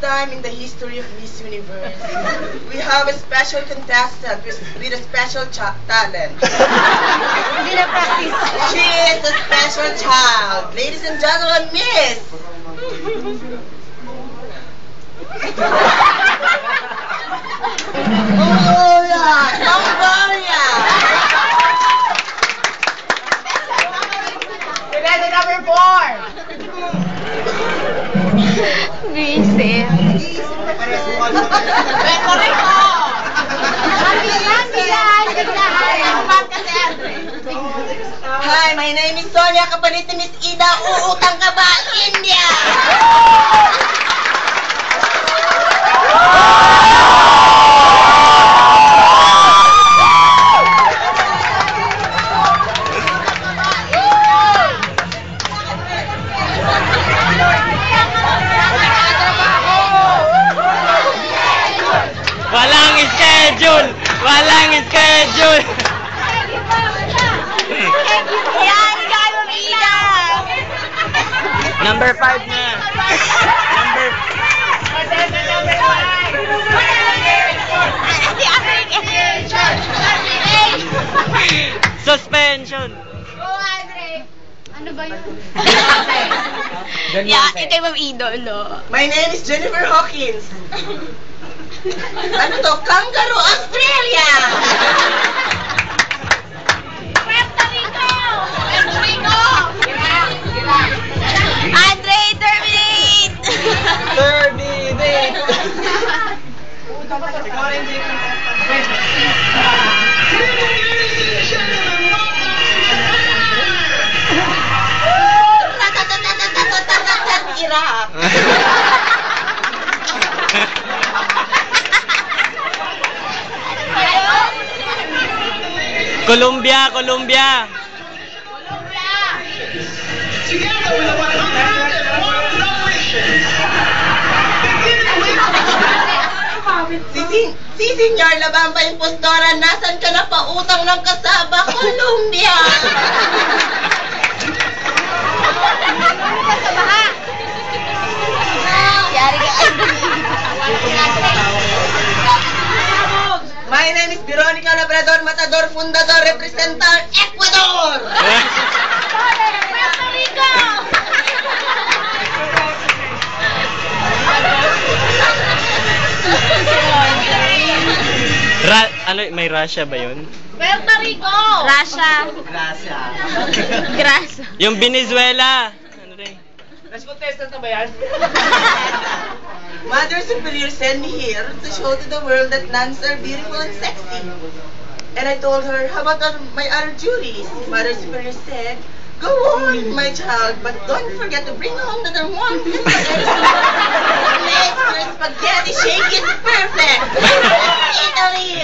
time in the history of Miss Universe, we have a special contestant with a special talent. She is a special child. Ladies and gentlemen, Miss. Mongolia! Contestant number 4. Vincent. Puerto Rico! Hi, my name is Sonia, kapalit ni Miss Ida. Uutang ka ba, India? Walang schedule! Walang schedule! Number 5 na. Suspension. Ano ba yun? Yeah, ito yung idolo. My name is Jennifer Hawkins. Ano to? Kangaroo Australia! Puerto Rico! Puerto Rico! Andre, terminate! Terminate! Iraq. Colombia, Colombia. Together with 101 celebrations. Si Senyor Labamba Impostora, nasan ka na pautang ng kasaba? Colombia! My name is Veronica Labrador Matador, Fundador, Representar, Ecuador! Puerto Rico! May Russia ba yun? Puerto Rico! Russia. Gracia. Yung Venezuela. Ano rin? Last contestant na ba yan? Mother Superior sent me here to show to the world that nuns are beautiful and sexy. And I told her, how about my other duties? Mother Superior said, go on, my child, but don't forget to bring home the warm spaghetti. Next, your spaghetti shake is perfect. Italy!